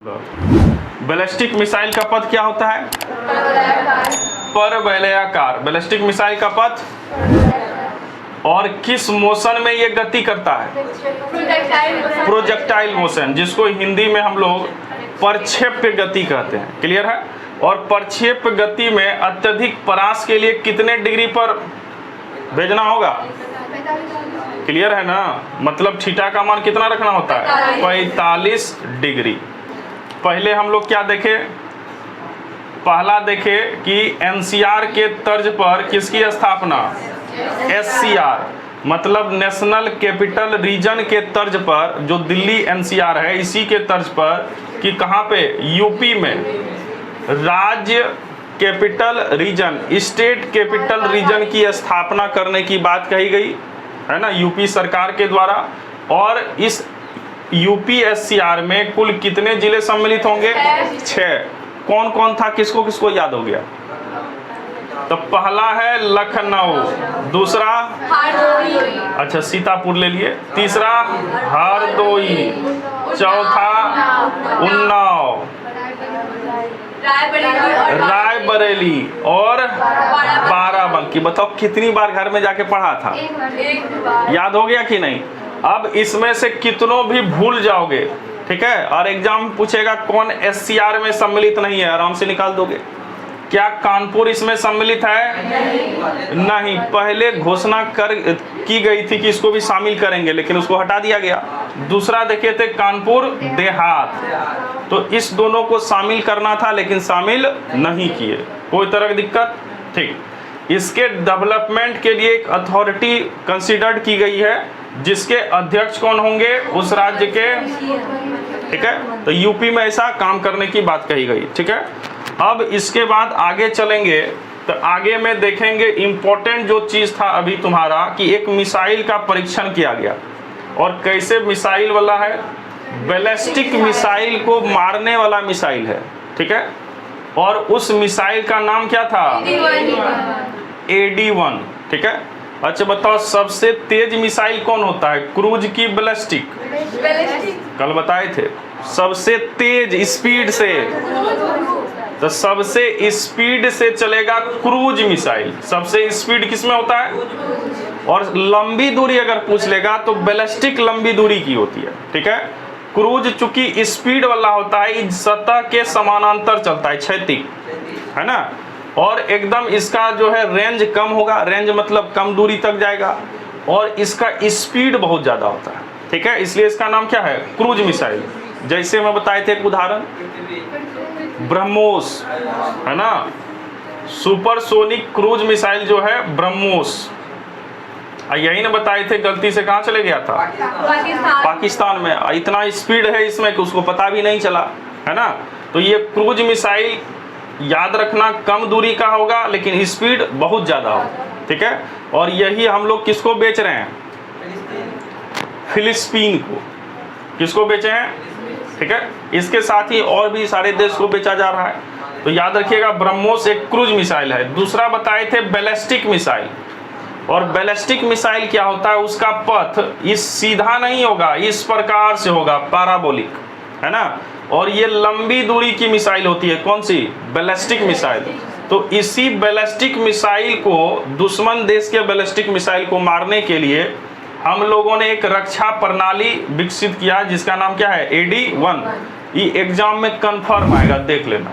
Ballistic missile का पथ क्या होता है? परवलयाकार। बैलिस्टिक मिसाइल का पथ और किस मोशन में ये गति करता है? प्रोजेक्टाइल मोशन, जिसको हिंदी में हम लोग प्रक्षेप्य गति कहते हैं। क्लियर है? और प्रक्षेप्य गति में अत्यधिक परास के लिए कितने डिग्री पर भेजना होगा? क्लियर है ना? मतलब थीटा का मान कितना रखना होता है? 45 डिग्री। पहले हम लोग क्या देखे? पहला देखे कि एनसीआर के तर्ज पर किसकी स्थापना? एससीआर, मतलब नेशनल कैपिटल रीजन के तर्ज पर, जो दिल्ली एनसीआर है इसी के तर्ज पर, कि कहाँ पे? यूपी में राज्य capital region, state capital region की स्थापना करने की बात कही गई है ना, यूपी सरकार के द्वारा। और इस यूपीएससीआर में कुल कितने जिले सम्मिलित होंगे? 6। कौन कौन था? किसको किसको याद हो गया? तो पहला है लखनऊ, दूसरा अच्छा सीतापुर ले लिए, तीसरा हरदोई, चौथा उन्नाव, रायबरेली और बाराबंकी। बताओ कितनी बार घर में जाके पढ़ा था? याद हो गया कि नहीं? अब इसमें से कितनों भी भूल जाओगे, ठीक है, और एग्जाम पूछेगा कौन एससीआर में सम्मिलित नहीं है, आराम से निकाल दोगे। क्या कानपुर इसमें सम्मिलित है? नहीं। पहले घोषणा की गई थी कि इसको भी शामिल करेंगे, लेकिन उसको हटा दिया गया। दूसरा देखे थे कानपुर देहात, तो इस दोनों को शामिल करना था लेकिन शामिल नहीं किए। कोई तरह की दिक्कत? ठीक। इसके डेवलपमेंट के लिए एक अथॉरिटी कंसीडर्ड की गई है, जिसके अध्यक्ष कौन होंगे? उस राज्य के, ठीक है। तो यूपी में ऐसा काम करने की बात कही गई, ठीक है। अब इसके बाद आगे चलेंगे तो आगे में देखेंगे इंपॉर्टेंट जो चीज था अभी तुम्हारा, कि एक मिसाइल का परीक्षण किया गया। और कैसे मिसाइल वाला है? बैलिस्टिक मिसाइल को मारने वाला मिसाइल है, ठीक है। और उस मिसाइल का नाम क्या था? AD-1, ठीक है। अच्छा बताओ, सबसे तेज मिसाइल कौन होता है? क्रूज की बैलिस्टिक? कल बताए थे। सबसे तेज स्पीड से, तो सबसे स्पीड से चलेगा क्रूज मिसाइल। सबसे स्पीड किसमें होता है? और लंबी दूरी अगर पूछ लेगा तो बैलिस्टिक लंबी दूरी की होती है, ठीक है। क्रूज चूंकि स्पीड वाला होता है, सतह के समानांतर चलता है, क्षैतिज, है ना। और एकदम इसका जो है रेंज कम होगा, रेंज मतलब कम दूरी तक जाएगा, और इसका स्पीड बहुत ज्यादा होता है, ठीक है। इसलिए इसका नाम क्या है? Cruise missile. जैसे मैं बताए थे एक उदाहरण, ब्रह्मोस, है ना, सुपरसोनिक क्रूज मिसाइल जो है ब्रह्मोस। यही ना बताए थे, गलती से कहाँ चले गया था? पाकिस्तान में। इतना स्पीड है इसमें कि उसको पता भी नहीं चला, है ना। तो ये क्रूज मिसाइल याद रखना, कम दूरी का होगा लेकिन स्पीड बहुत ज्यादा होगा, ठीक है। और यही हम लोग किसको बेच रहे हैं? फिलिस्तीन को। किसको बेचे हैं? ठीक है। इसके साथ ही और भी सारे देश को बेचा जा रहा है। तो याद रखिएगा, ब्रह्मोस एक क्रूज मिसाइल है। दूसरा बताए थे बैलिस्टिक मिसाइल। और बैलिस्टिक मिसाइल क्या होता है? उसका पथ इस सीधा नहीं होगा, इस प्रकार से होगा, पैराबोलिक, है ना। और ये लंबी दूरी की मिसाइल होती है। कौन सी? Ballistic missile. तो इसी बैलिस्टिक मिसाइल को, दुश्मन देश के बैलिस्टिक मिसाइल को मारने के लिए हम लोगों ने एक रक्षा प्रणाली विकसित किया, जिसका नाम क्या है? AD-1। ये एग्जाम में कंफर्म आएगा, देख लेना,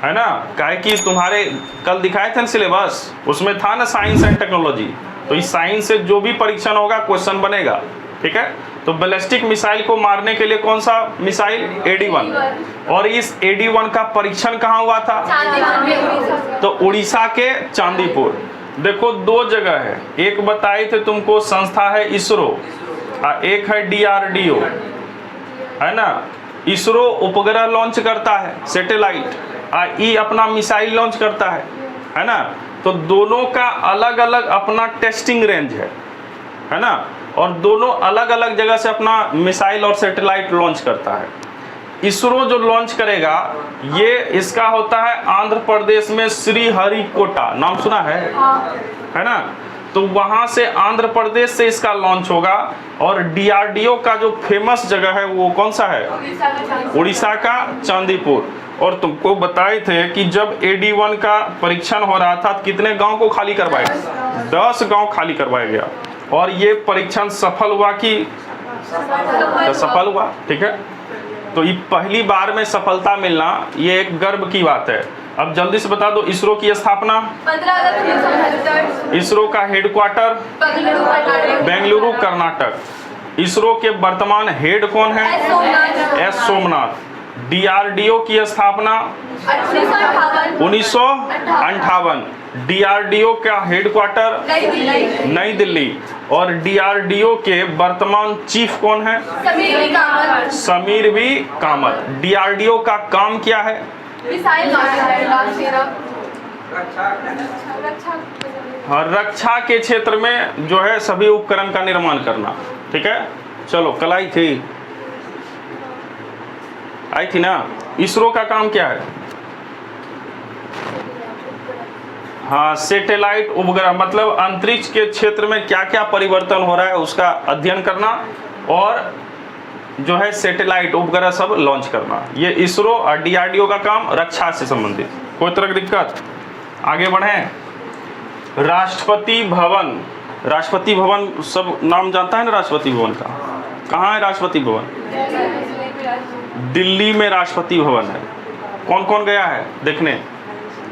है ना। काहे कि तुम्हारे कल दिखाए थे ना सिलेबस, उसमें था ना साइंस एंड टेक्नोलॉजी। तो इस साइंस से जो भी परीक्षण होगा क्वेश्चन बनेगा, ठीक है। तो बैलिस्टिक मिसाइल को मारने के लिए कौन सा मिसाइल? AD-1। और इस AD-1 का परीक्षण कहाँ हुआ था? तो उड़ीसा के चांदीपुर। देखो दो जगह है, एक बताए थे तुमको संस्था है इसरो, एक है DRDO, है ना। इसरो उपग्रह लॉन्च करता है, सैटेलाइट, ये अपना मिसाइल लॉन्च करता है ना। तो दोनों का अलग अलग अपना टेस्टिंग रेंज है ना। और दोनों अलग अलग जगह से अपना मिसाइल और सैटेलाइट लॉन्च करता है। इसरो जो लॉन्च करेगा, ये इसका होता है आंध्र प्रदेश में श्रीहरिकोटा, नाम सुना है ना। तो वहां से आंध्र प्रदेश से इसका लॉन्च होगा। और डीआरडीओ का जो फेमस जगह है वो कौन सा है? उड़ीसा का चांदीपुर। और तुमको बताए थे कि जब AD1 का परीक्षण हो रहा था कितने गांव को खाली करवाया? 10 गांव खाली करवाया गया। और ये परीक्षण सफल हुआ कि सफल हुआ? ठीक है, तो ये पहली बार में सफलता मिलना ये एक गर्व की बात है। अब जल्दी से बता दो, इसरो की स्थापना 15 अगस्त 1969। इसरो का हेडक्वार्टर बेंगलुरु कर्नाटक। इसरो के वर्तमान हेड कौन है? एस सोमनाथ। डीआरडीओ की स्थापना 1958। डीआरडीओ का हेडक्वार्टर नई दिल्ली। और डीआरडीओ के वर्तमान चीफ कौन है? समीर वी कामत। डीआरडीओ का काम क्या है? हाँ, रक्षा के क्षेत्र में जो है सभी उपकरण का निर्माण करना। ठीक है, चलो कल आई थी ना। इसरो का काम क्या है? हाँ, सैटेलाइट उपग्रह, मतलब अंतरिक्ष के क्षेत्र में क्या क्या परिवर्तन हो रहा है उसका अध्ययन करना और जो है सैटेलाइट उपग्रह सब लॉन्च करना। ये इसरो और डीआरडीओ का काम रक्षा से संबंधित। कोई तरह की दिक्कत? आगे बढ़े। राष्ट्रपति भवन। राष्ट्रपति भवन सब नाम जानता है ना राष्ट्रपति भवन का? कहाँ है राष्ट्रपति भवन? दिल्ली में राष्ट्रपति भवन है। कौन कौन गया है देखने?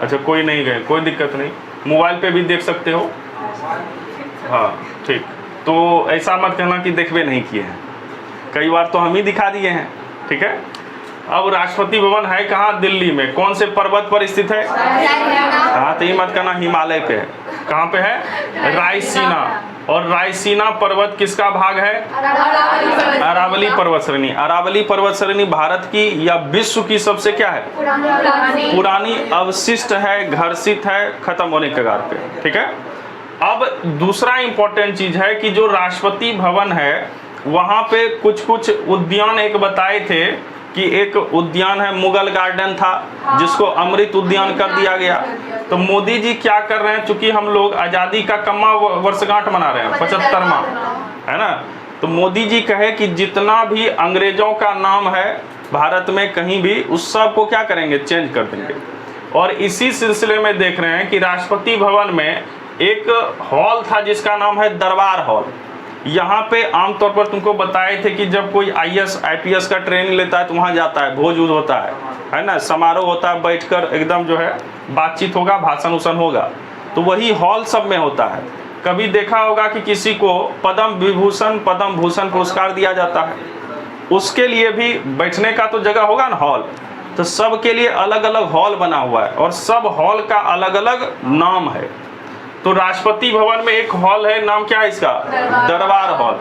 अच्छा, कोई नहीं गए, कोई दिक्कत नहीं, मोबाइल पे भी देख सकते हो। हाँ ठीक, तो ऐसा मत कहना कि देखबे नहीं किए हैं, कई बार तो हम ही दिखा दिए हैं। ठीक है, अब राष्ट्रपति भवन है कहाँ? दिल्ली में। कौन से पर्वत पर स्थित है? हाँ, तो ये मत कहना हिमालय पे है। कहाँ पे है? रायसीना। और रायसीना पर्वत किसका भाग है? अरावली पर्वत श्रेणी। अरावली पर्वत श्रेणी भारत की या विश्व की सबसे क्या है? पुरानी अवशिष्ट है, घर्षित है, खत्म होने के कगार पे। ठीक है, अब दूसरा इंपॉर्टेंट चीज है कि जो राष्ट्रपति भवन है वहां पे कुछ कुछ उद्यान एक बताए थे कि एक उद्यान है मुगल गार्डन था जिसको अमृत उद्यान कर दिया गया। तो मोदी जी क्या कर रहे हैं, चूंकि हम लोग आज़ादी का कम्मा वर्षगांठ मना रहे हैं, 75वां है ना, तो मोदी जी कहे कि जितना भी अंग्रेजों का नाम है भारत में कहीं भी उस सब को क्या करेंगे? चेंज कर देंगे। और इसी सिलसिले में देख रहे हैं कि राष्ट्रपति भवन में एक हॉल था जिसका नाम है दरबार हॉल। यहाँ पे आमतौर पर तुमको बताए थे कि जब कोई IAS IPS का ट्रेनिंग लेता है तो वहाँ जाता है, भोज होता है ना, समारोह होता है, बैठकर एकदम जो है बातचीत होगा, भाषण उषण होगा, तो वही हॉल सब में होता है। कभी देखा होगा कि किसी को पद्म विभूषण पद्म भूषण पुरस्कार दिया जाता है, उसके लिए भी बैठने का तो जगह होगा ना, हॉल। तो सब के लिए अलग अलग हॉल बना हुआ है और सब हॉल का अलग अलग नाम है। तो राष्ट्रपति भवन में एक हॉल है, नाम क्या है इसका? दरबार हॉल।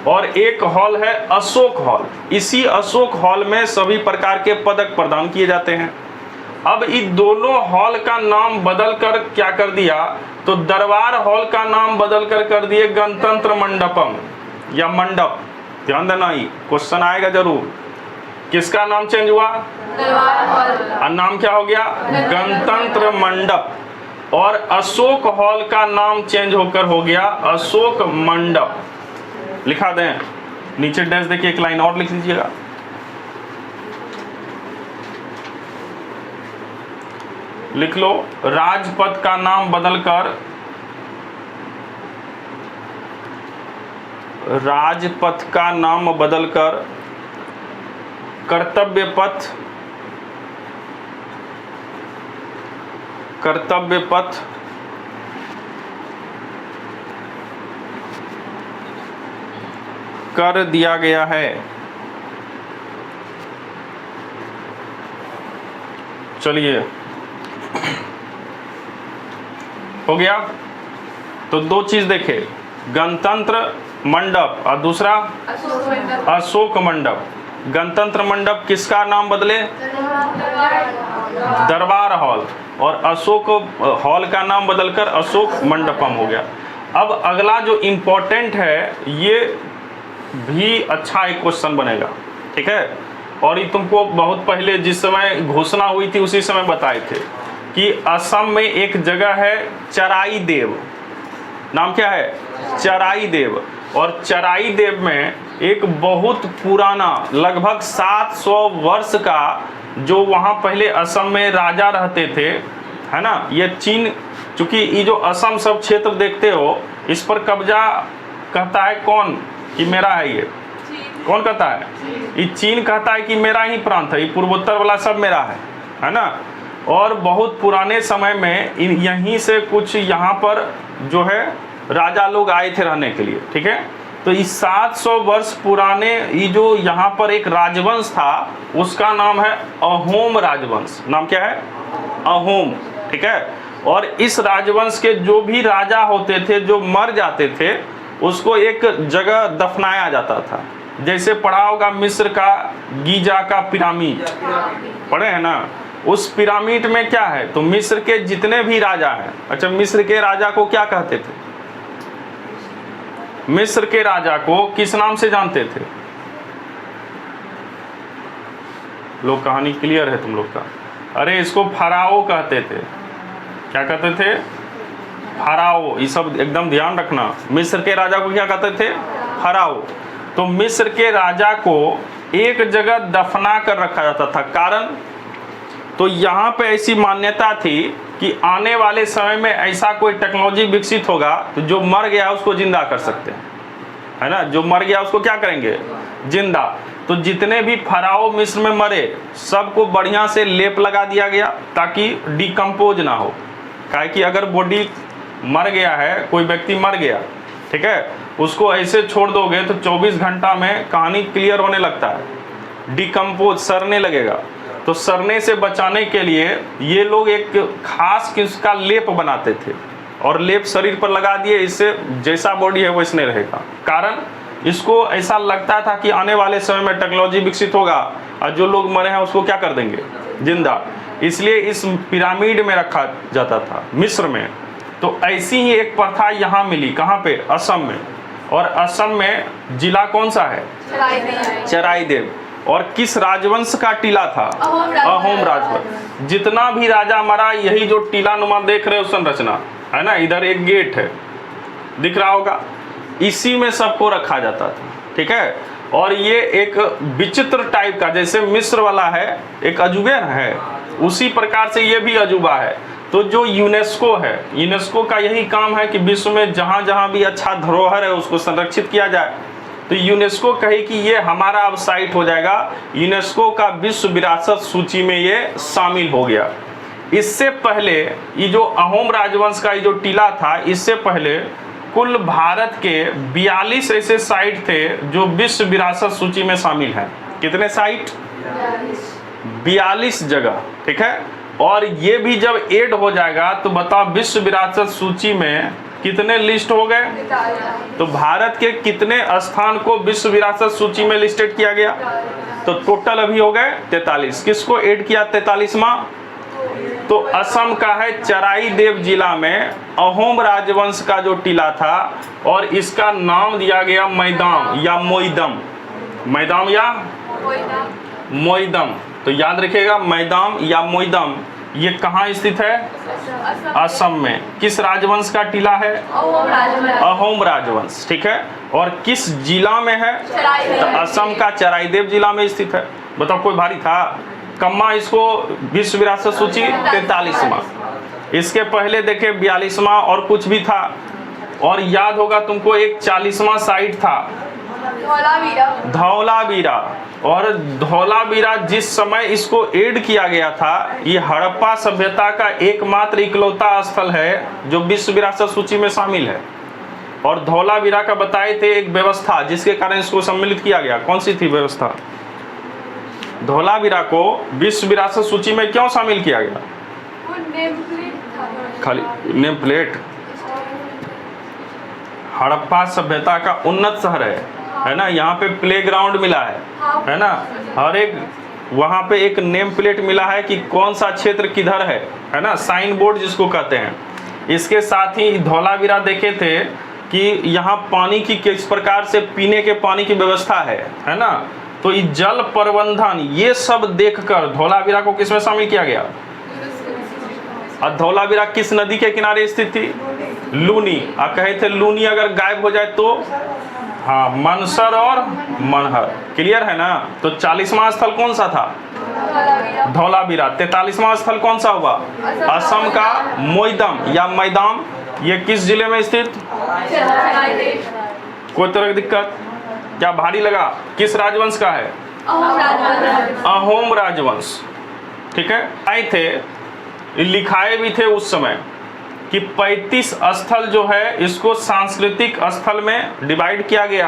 और एक हॉल है अशोक हॉल। इसी अशोक हॉल में सभी प्रकार के पदक प्रदान किए जाते हैं। अब इन दोनों हॉल का नाम बदल कर क्या कर दिया, तो दरबार हॉल का नाम बदल कर दिए गणतंत्र मंडपम या मंडप। ध्यान देना, ही क्वेश्चन आएगा जरूर। किसका नाम चेंज हुआ? दरबार हॉल। और नाम क्या हो गया? गणतंत्र मंडप। और अशोक हॉल का नाम चेंज होकर हो गया अशोक मंडप। लिखा दें, नीचे डैश देखिए, एक लाइन और लिख लीजिएगा। लिख लो, राजपथ का नाम बदलकर राजपथ का नाम बदलकर कर्तव्य पथ कर दिया गया है। चलिए, हो गया। तो दो चीज देखे, गणतंत्र मंडप और दूसरा अशोक मंडप। गणतंत्र मंडप किसका नाम बदले? दरबार हॉल। और अशोक हॉल का नाम बदलकर अशोक मंडपम हो गया। अब अगला जो इम्पोर्टेंट है, ये भी अच्छा एक क्वेश्चन बनेगा, ठीक है। और ये तुमको बहुत पहले जिस समय घोषणा हुई थी उसी समय बताए थे कि असम में एक जगह है चराई देव। नाम क्या है? चराई देव। और चराई देव में एक बहुत पुराना लगभग 700 वर्ष का जो वहाँ पहले असम में राजा रहते थे, है ना, ये चीन, चूंकि ये जो असम सब क्षेत्र देखते हो इस पर कब्जा कहता है कौन कि मेरा है, ये कौन कहता है? ये चीन कहता है कि मेरा ही प्रांत है, ये पूर्वोत्तर वाला सब मेरा है ना। और बहुत पुराने समय में यहीं से कुछ यहाँ पर जो है राजा लोग आए थे रहने के लिए, ठीक है। तो इस 700 वर्ष पुराने ये जो यहाँ पर एक राजवंश था उसका नाम है अहोम राजवंश। नाम क्या है? अहोम, ठीक है। और इस राजवंश के जो भी राजा होते थे जो मर जाते थे उसको एक जगह दफनाया जाता था। जैसे पढ़ा होगा मिस्र का गीजा का पिरामिड, पढ़े हैं ना? उस पिरामिड में क्या है? तो मिस्र के जितने भी राजा हैं, अच्छा मिस्र के राजा को क्या कहते थे? मिस्र के राजा को किस नाम से जानते थे लोग? कहानी क्लियर है तुम लोग का? अरे इसको फराओ कहते थे। क्या कहते थे? फराओ। ये सब एकदम ध्यान रखना। मिस्र के राजा को क्या कहते थे? फराओ। तो मिस्र के राजा को एक जगह दफना कर रखा जाता था। कारण? तो यहाँ पे ऐसी मान्यता थी कि आने वाले समय में ऐसा कोई टेक्नोलॉजी विकसित होगा तो जो मर गया उसको जिंदा कर सकते हैं, है ना। जो मर गया उसको क्या करेंगे? जिंदा। तो जितने भी फराओ मिस्र में मरे सबको बढ़िया से लेप लगा दिया गया ताकि डिकम्पोज ना हो। काहे कि अगर बॉडी मर गया है, कोई व्यक्ति मर गया, ठीक है, उसको ऐसे छोड़ दोगे तो 24 घंटा में कहानी क्लियर होने लगता है, डिकम्पोज, सड़ने लगेगा। तो सड़ने से बचाने के लिए ये लोग एक खास किस्म का लेप बनाते थे और लेप शरीर पर लगा दिए, इससे जैसा बॉडी है वैसने रहेगा। कारण? इसको ऐसा लगता था कि आने वाले समय में टेक्नोलॉजी विकसित होगा और जो लोग मरे हैं उसको क्या कर देंगे? जिंदा। इसलिए इस पिरामिड में रखा जाता था मिस्र में। तो ऐसी ही एक प्रथा यहाँ मिली, कहाँ पे? असम में। और असम में जिला कौन सा है? चराई देव। और किस राजवंश का टीला था? अहोम राजवंश। जितना भी राजा मरा यही जो टीला नुमा देख रहे हो संरचना है ना, इधर एक गेट है दिख रहा होगा, इसी में सबको रखा जाता था, ठीक है। और ये एक विचित्र टाइप का, जैसे मिस्र वाला है एक अजूबा है, उसी प्रकार से ये भी अजूबा है। तो जो यूनेस्को है, यूनेस्को का यही काम है कि विश्व में जहाँ जहाँ भी अच्छा धरोहर है उसको संरक्षित किया जाए। तो यूनेस्को कहे कि ये हमारा अब साइट हो जाएगा, यूनेस्को का विश्व विरासत सूची में ये शामिल हो गया। इससे पहले ये जो अहोम राजवंश का ये जो टीला था, इससे पहले कुल भारत के 42 ऐसे साइट थे जो विश्व विरासत सूची में शामिल हैं। कितने साइट? 42 जगह, ठीक है। और ये भी जब ऐड हो जाएगा तो बताओ विश्व विरासत सूची में कितने लिस्ट हो गए? तो भारत के कितने स्थान को विश्व विरासत सूची में लिस्टेड किया गया? तो टोटल अभी हो गए 43। किसको ऐड किया 43वां? तो असम का है चराई देव जिला में अहोम राजवंश का जो टीला था और इसका नाम दिया गया मैदाम या मोइदम। मैदाम या मोइदम। तो याद रखिएगा मैदाम या मोइदम ये कहाँ स्थित है? असम में। किस राजवंश का टीला है? अहोम राजवंश, ठीक है। और किस जिला में है? तो असम का चराई देव जिला में स्थित है। बताओ कोई भारी था? कम्मा इसको विश्व विरासत सूची 43वां। इसके पहले देखे 42वां और कुछ भी था। और याद होगा तुमको एक 40वां साइट था धौलावीरा। और धौलावीरा जिस समय इसको ऐड किया गया था, ये हड़प्पा सभ्यता का एकमात्र इकलौता स्थल है जो विश्व विरासत सूची में शामिल है। और धौलावीरा का बताए थे एक व्यवस्था जिसके कारण इसको सम्मिलित किया गया। कौन सी थी व्यवस्था? धौलावीरा को विश्व विरासत सूची में क्यों शामिल किया गया? खाली नेम प्लेट। हड़प्पा सभ्यता का उन्नत शहर है ना, यहाँ पे प्ले ग्राउंड मिला है ना, हर एक वहाँ पे एक नेम प्लेट मिला है कि कौन सा क्षेत्र किधर है ना, साइन बोर्ड जिसको कहते हैं। इसके साथ ही धौलावीरा देखे थे कि यहाँ पानी की किस प्रकार से पीने के पानी की व्यवस्था है ना। तो ये जल प्रबंधन ये सब देखकर धौलावीरा को किस में शामिल किया गया? और धौलावीरा किस नदी के किनारे स्थित थी? लूनी। कहे थे लूनी अगर गायब हो जाए तो हाँ मनसर और मनहर। क्लियर है ना। तो 40वां स्थल कौन सा था? धौलावीरा। 43वां स्थल कौन सा हुआ? असम का मोइदम या मैदाम। ये किस जिले में स्थित? कोई तरह की दिक्कत? क्या भारी लगा? किस राजवंश का है? अहोम राजवंश। ठीक है। आए थे, लिखाए भी थे उस समय कि 35 स्थल जो है इसको सांस्कृतिक स्थल में डिवाइड किया गया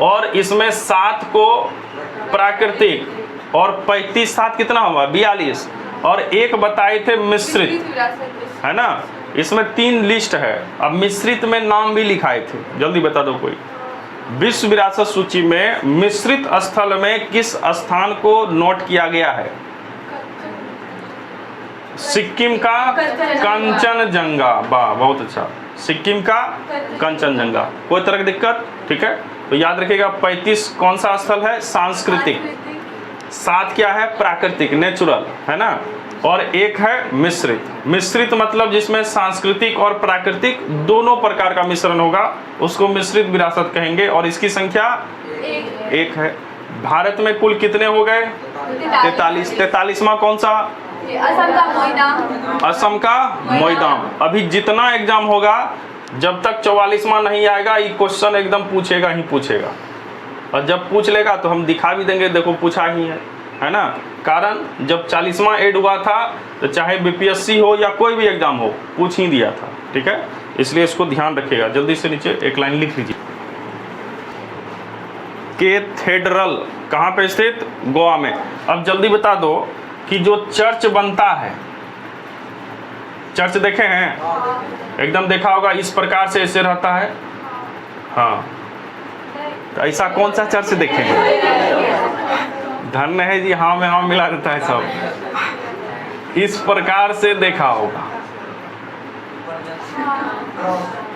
और इसमें 7 को प्राकृतिक और 35 7 कितना हुआ? 42 और एक बताए थे मिश्रित, है ना। इसमें 3 लिस्ट है। अब मिश्रित में नाम भी लिखाए थे, जल्दी बता दो कोई। विश्व विरासत सूची में मिश्रित स्थल में किस स्थान को नोट किया गया है? सिक्किम का कंचनजंगा। वाह बहुत अच्छा। सिक्किम का कंचनजंगा। कोई तरह की दिक्कत? ठीक है। तो याद रखिएगा 35 कौन सा स्थल है? सांस्कृतिक। 7 क्या है? प्राकृतिक नेचुरल, है ना। और एक है मिश्रित। मिश्रित मतलब जिसमें सांस्कृतिक और प्राकृतिक दोनों प्रकार का मिश्रण होगा उसको मिश्रित विरासत कहेंगे। और इसकी संख्या 1 है। भारत में कुल कितने हो गए? 43। 43वां कौन सा? असम का मोइदाम। असम का मोइदाम। अभी जितना एग्जाम होगा जब तक 44वां नहीं आएगा ये क्वेश्चन एकदम पूछेगा ही पूछेगा। और जब पूछ लेगा तो हम दिखा भी देंगे, देखो पूछा ही है ना। कारण जब 40वां ऐड हुआ था तो चाहे बीपीएससी हो या कोई भी एग्जाम हो पूछ ही दिया था। ठीक है, इसलिए इसको ध्यान रखिएगा। जल्दी से नीचे एक लाइन लिख लीजिए। कैथेड्रल कहाँ पे स्थित? गोवा में। अब जल्दी बता दो कि जो चर्च बनता है, चर्च देखे हैं? एकदम देखा होगा, इस प्रकार से ऐसे रहता है। हाँ, तो ऐसा कौन सा चर्च देखे हैं? धन्य है जी, हाँ में हाँ मिला देता है सब। इस प्रकार से देखा होगा।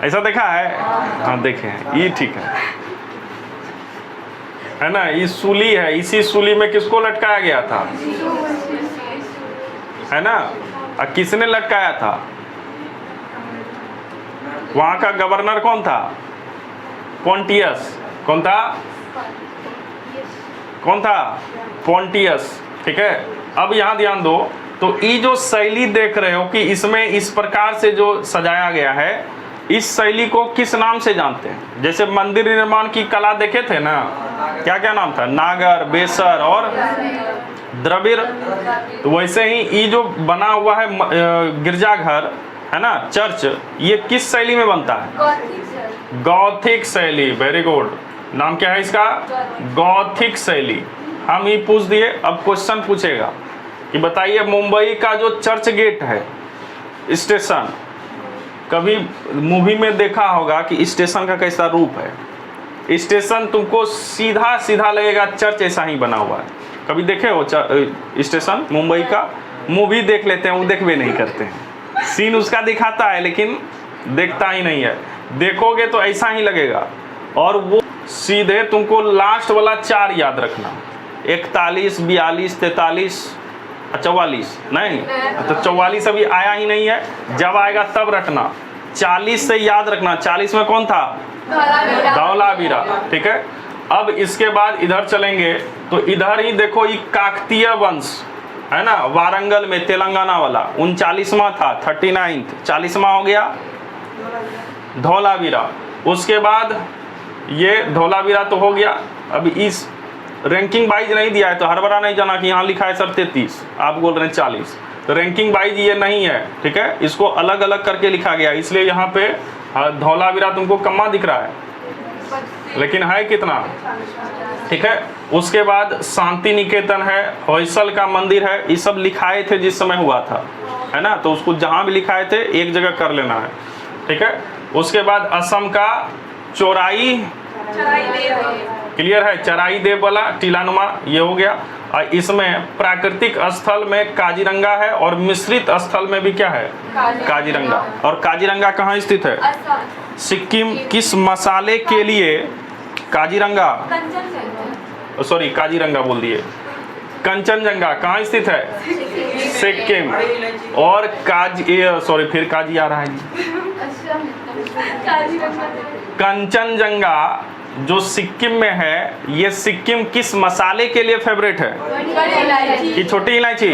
ऐसा देखा है? हाँ देखे हैं, ये ठीक है ना। ये सूली है, इसी सूली में किसको लटकाया गया था? है ना। और किसने लटकाया था? वहां का गवर्नर कौन था? पोंटियस। कौन था? कौन था? पोंटियस। ठीक है। अब यहां ध्यान दो, तो ये जो शैली देख रहे हो कि इसमें इस प्रकार से जो सजाया गया है, इस शैली को किस नाम से जानते हैं? जैसे मंदिर निर्माण की कला देखे थे ना, क्या क्या नाम था? नागर, बेसर और द्रविड़। तो वैसे ही ये जो बना हुआ है गिरजाघर, है ना, चर्च, ये किस शैली में बनता है? गॉथिक शैली। Very good. नाम क्या है इसका? गॉथिक शैली। हम ही पूछ दिए। अब क्वेश्चन पूछेगा कि बताइए मुंबई का जो चर्च गेट है, स्टेशन, कभी मूवी में देखा होगा कि स्टेशन का कैसा रूप है? स्टेशन तुमको सीधा सीधा लगेगा, चर्च ऐसा ही बना हुआ है। कभी देखे हो स्टेशन मुंबई का? मूवी देख लेते हैं, वो देखबे नहीं करते हैं। सीन उसका दिखाता है लेकिन देखता ही नहीं है। देखोगे तो ऐसा ही लगेगा। और वो सीधे तुमको लास्ट वाला 4 याद रखना, 41, 42, 43, 44 नहीं, तो 44 अभी आया ही नहीं है, जब आएगा तब रखना। 40 से याद रखना। 40 में कौन था? धौलावीरा। ठीक है। अब इसके बाद इधर चलेंगे तो इधर ही देखो, ये काकतीय वंश है ना, वारंगल में, तेलंगाना वाला 39वां था, 39। 40वां हो गया धौलावीरा। उसके बाद ये धौलावीरा तो हो गया। अब इस रैंकिंग वाइज नहीं दिया है तो हड़बड़ा नहीं जाना कि यहाँ लिखा है सर 33, आप बोल रहे हैं 40। तो रैंकिंग वाइज ये नहीं है। ठीक है, इसको अलग अलग करके लिखा गया, इसलिए यहाँ पे धौलावीरा तुमको कम्मा दिख रहा है, लेकिन है कितना? ठीक है। उसके बाद शांति निकेतन है, होयसल का मंदिर है, ये सब लिखाए थे जिस समय हुआ था, है ना। तो उसको जहाँ भी लिखाए थे एक जगह कर लेना है। ठीक है। उसके बाद असम का चौराई, क्लियर है, चराई देव वाला टीलानुमा, ये हो गया। और इसमें प्राकृतिक स्थल में काजीरंगा है और मिश्रित स्थल में भी क्या है? काजीरंगा। और काजीरंगा कहाँ स्थित है? सिक्किम। किस मसाले के लिए काजीरंगा, सॉरी काजीरंगा बोल दिए, कंचनजंगा कहाँ स्थित है? सिक्किम। और काजी, सॉरी फिर काजी आ रहा है जी, कंचनजंगा जो सिक्किम में है, ये सिक्किम किस मसाले के लिए फेवरेट है? कि छोटी इलायची?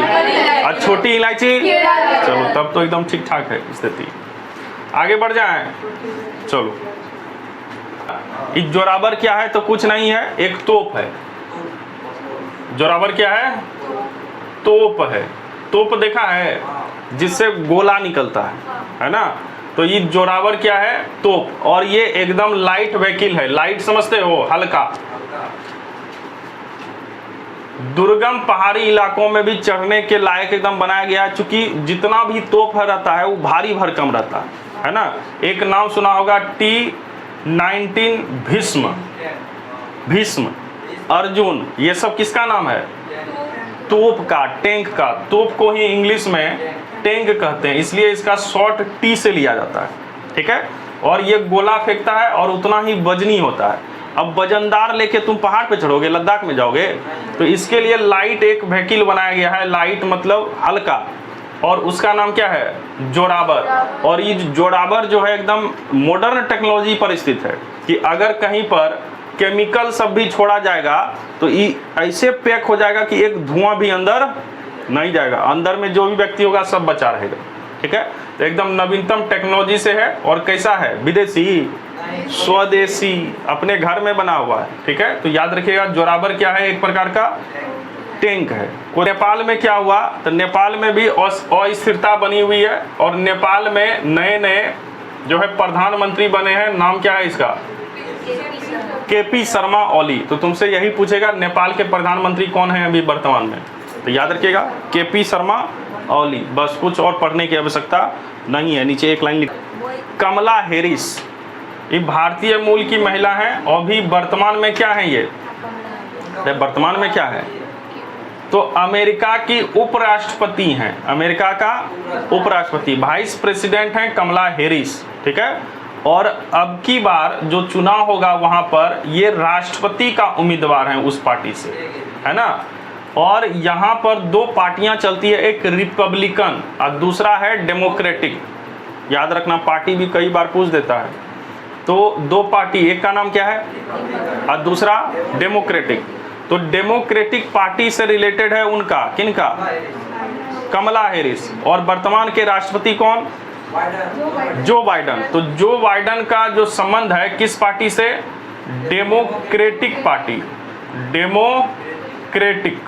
और छोटी इलायची? चलो तब तो एकदम ठीक ठाक है स्थिति। आगे बढ़ जाएं, चलो। इस जोरावर क्या है? तो कुछ नहीं है, एक तोप है। जोरावर क्या है? तोप है। तोप देखा है जिससे गोला निकलता है ना? तो ये जोरावर क्या है? तोप। और ये एकदम लाइट व्हीकल है। लाइट समझते हो? हल्का। दुर्गम पहाड़ी इलाकों में भी चढ़ने के लायक एकदम बनाया गया है, चूंकि जितना भी तोप रहता है वो भारी भरकम रहता है ना? एक नाम सुना होगा T-19 भीष्म, भीष्म, अर्जुन, ये सब किसका नाम है? तोप का, टैंक का। तोप को ही इंग्लिश में टैंक कहते हैं, इसलिए इसका शॉर्ट टी से लिया जाता है, ठीक है? और ये गोला फेंकता है और उतना ही वजनी होता है। अब वजनदार लेके तुम पहाड़ पे चढ़ोगे, लद्दाख में जाओगे, तो इसके लिए लाइट एक व्हीकल बनाया गया है। लाइट मतलब हल्का, और उसका नाम क्या है? जोरावर। और ये जोरावर जो है एकदम मॉडर्न टेक्नोलॉजी पर स्थित है कि अगर कहीं पर केमिकल सब भी छोड़ा जाएगा तो ये ऐसे पैक हो जाएगा कि एक धुआं भी अंदर नहीं जाएगा। अंदर में जो भी व्यक्ति होगा सब बचा रहेगा, ठीक है? तो एकदम नवीनतम टेक्नोलॉजी से है। और कैसा है? विदेशी, स्वदेशी, अपने घर में बना हुआ है, ठीक है? तो याद रखिएगा, जोरावर क्या है? एक प्रकार का टैंक है। नेपाल में क्या हुआ? तो नेपाल में भी अस्थिरता बनी हुई है, और नेपाल में नए नए जो है प्रधानमंत्री बने हैं। नाम क्या है इसका? केपी शर्मा ओली। तो तुमसे यही पूछेगा नेपाल के प्रधानमंत्री कौन है अभी वर्तमान में, तो याद रखिएगा केपी शर्मा ओली। बस कुछ और पढ़ने की आवश्यकता नहीं है। नीचे एक लाइन लिख, कमला हैरिस, ये भारतीय मूल की महिला है। और भी वर्तमान में क्या है? ये वर्तमान में क्या है? तो अमेरिका की उपराष्ट्रपति हैं। अमेरिका का उपराष्ट्रपति, वाइस प्रेसिडेंट हैं कमला हैरिस, ठीक है? और अब की बार जो चुनाव होगा वहां पर ये राष्ट्रपति का उम्मीदवार हैं उस पार्टी से, है ना? और यहाँ पर दो पार्टियां चलती है, एक रिपब्लिकन और दूसरा है डेमोक्रेटिक। याद रखना, पार्टी भी कई बार पूछ देता है। तो दो पार्टी, एक का नाम क्या है और दूसरा डेमोक्रेटिक। तो डेमोक्रेटिक पार्टी से रिलेटेड है उनका, किनका? कमला हैरिस। और वर्तमान के राष्ट्रपति कौन? जो बाइडन। तो जो बाइडन का जो संबंध है किस पार्टी से? Democratic party, democratic.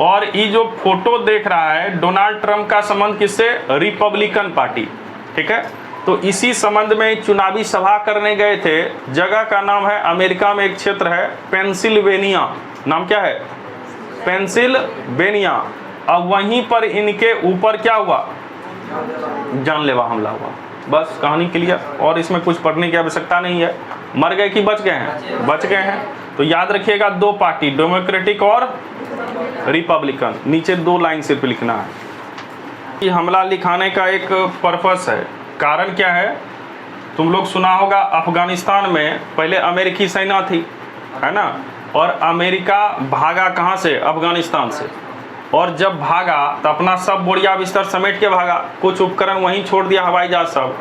और ये जो फोटो देख रहा है डोनाल्ड ट्रंप का संबंध किससे? रिपब्लिकन पार्टी, ठीक है? तो इसी संबंध में चुनावी सभा करने गए थे। जगह का नाम है, अमेरिका में एक क्षेत्र है पेंसिल्वेनिया। नाम क्या है? पेंसिल्वेनिया। अब वहीं पर इनके ऊपर क्या हुआ? जानलेवा हमला हुआ। बस कहानी क्लियर, और इसमें कुछ पढ़ने की आवश्यकता नहीं है। मर गए कि बच गए हैं? बच गए हैं। तो याद रखिएगा, दो पार्टी, डेमोक्रेटिक और रिपब्लिकन। नीचे दो लाइन सिर्फ लिखना है। ये हमला लिखाने का एक पर्पस है। कारण क्या है? तुम लोग सुना होगा अफगानिस्तान में पहले अमेरिकी सेना थी, है ना? और अमेरिका भागा कहाँ से? अफगानिस्तान से। और जब भागा तो अपना सब बोरिया बिस्तर समेट के भागा, कुछ उपकरण वहीं छोड़ दिया, हवाई जहाज सब।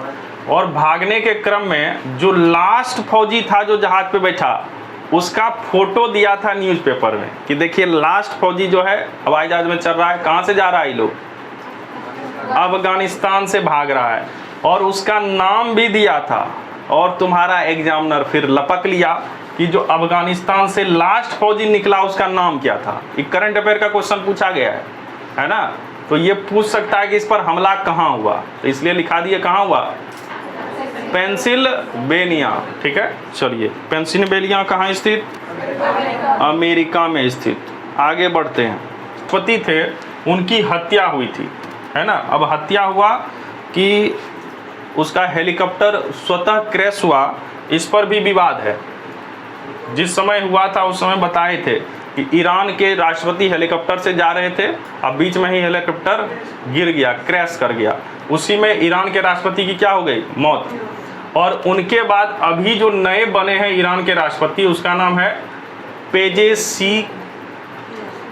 और भागने के क्रम में जो लास्ट फौजी था जो जहाज पे बैठा, उसका फोटो दिया था न्यूज़पेपर में कि देखिए लास्ट फौजी जो है हवाई जहाज में चल रहा है। कहाँ से जा रहा है ये लोग? अफगानिस्तान से भाग रहा है। और उसका नाम भी दिया था। और तुम्हारा एग्जामिनर फिर लपक लिया कि जो अफगानिस्तान से लास्ट फौजी निकला उसका नाम क्या था। एक करंट अफेयर का क्वेश्चन पूछा गया है ना? तो ये पूछ सकता है कि इस पर हमला कहाँ हुआ, तो इसलिए लिखा दिए कहाँ हुआ? पेंसिल्वेनिया, ठीक है? चलिए, पेंसिल्वेनिया कहाँ स्थित? अमेरिका में स्थित। आगे बढ़ते हैं। पति थे, उनकी हत्या हुई थी, है ना? अब हत्या हुआ कि उसका हेलीकॉप्टर स्वतः क्रैश हुआ, इस पर भी विवाद है। जिस समय हुआ था उस समय बताए थे कि ईरान के राष्ट्रपति हेलीकॉप्टर से जा रहे थे, अब बीच में ही हेलीकॉप्टर गिर गया, क्रैश कर गया। उसी में ईरान के राष्ट्रपति की क्या हो गई? मौत। और उनके बाद अभी जो नए बने हैं ईरान के राष्ट्रपति, उसका नाम है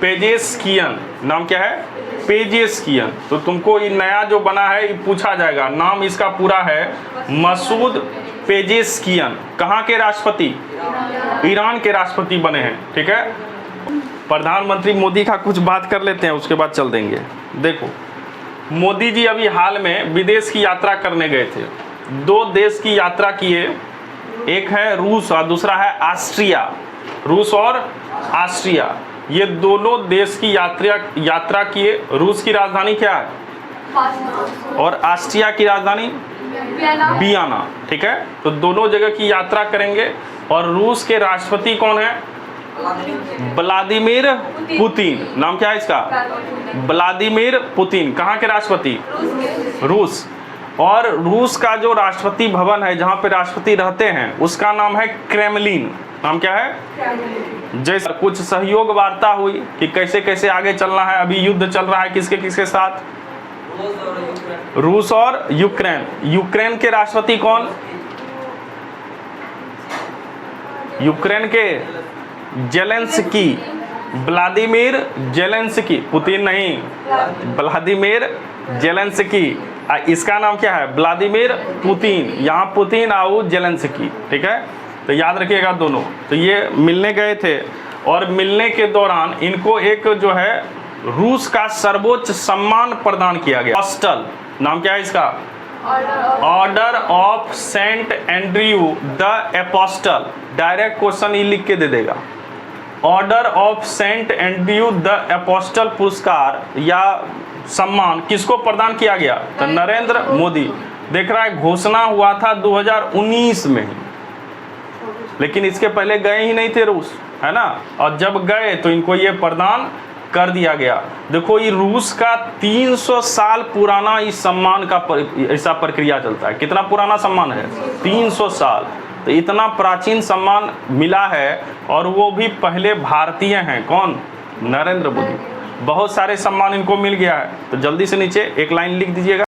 पेजेस्कियन। नाम क्या है? पेजेस्कियन। तो तुमको ये नया जो बना है ये पूछा जाएगा। नाम इसका पूरा है मसूद पेजेस्कियन कहाँ के राष्ट्रपति? ईरान के राष्ट्रपति बने हैं। ठीक है, प्रधानमंत्री मोदी का कुछ बात कर लेते हैं, उसके बाद चल देंगे। देखो, मोदी जी अभी हाल में विदेश की यात्रा करने गए थे। 2 देश की यात्रा किए, एक है रूस और दूसरा है ऑस्ट्रिया। रूस और ऑस्ट्रिया, ये दोनों देश की यात्रा किए। रूस की राजधानी क्या है? और ऑस्ट्रिया की राजधानी वियना। ठीक है, तो दोनों जगह की यात्रा करेंगे। और रूस के राष्ट्रपति कौन है? Vladimir Putin. नाम क्या है इसका? Vladimir Putin. कहाँ के राष्ट्रपति? रूस। और रूस का जो राष्ट्रपति भवन है, जहाँ पे राष्ट्रपति रहते हैं, उसका नाम है क्रेमलिन। नाम क्या है? जैसे कुछ सहयोग वार्ता हुई कि कैसे कैसे आगे चलना है। अभी युद्ध चल रहा है किसके किसके साथ? रूस और यूक्रेन। यूक्रेन के राष्ट्रपति कौन? यूक्रेन के जेलेंस्की, व्लादिमीर जेलेंस्की। पुतिन नहीं, व्लादिमीर जेलेंस्की। इसका नाम क्या है? Vladimir Putin. यहाँ पुतिन और जेलेंस्की। ठीक है, तो याद रखिएगा दोनों। तो ये मिलने गए थे और मिलने के दौरान इनको एक जो है रूस का सर्वोच्च सम्मान प्रदान किया गया, एपोस्टल। नाम क्या है इसका? Order of Saint Andrew the Apostle. Direct question ये लिख के दे देगा। Order of Saint Andrew the Apostle पुरस्कार या सम्मान किसको प्रदान किया गया? तो नरेंद्र मोदी। देख रहा है, घोषणा हुआ था 2019 में ही, लेकिन इसके पहले गए ही नहीं थे रूस, है ना। और जब गए तो इनको ये प्रदान कर दिया गया। देखो, ये रूस का 300 साल पुराना इस सम्मान का ऐसा प्रक्रिया चलता है। कितना पुराना सम्मान है? 300 साल। तो इतना प्राचीन सम्मान मिला है, और वो भी पहले भारतीय हैं। कौन? नरेंद्र मोदी। बहुत सारे सम्मान इनको मिल गया है। तो जल्दी से नीचे एक लाइन लिख दीजिएगा।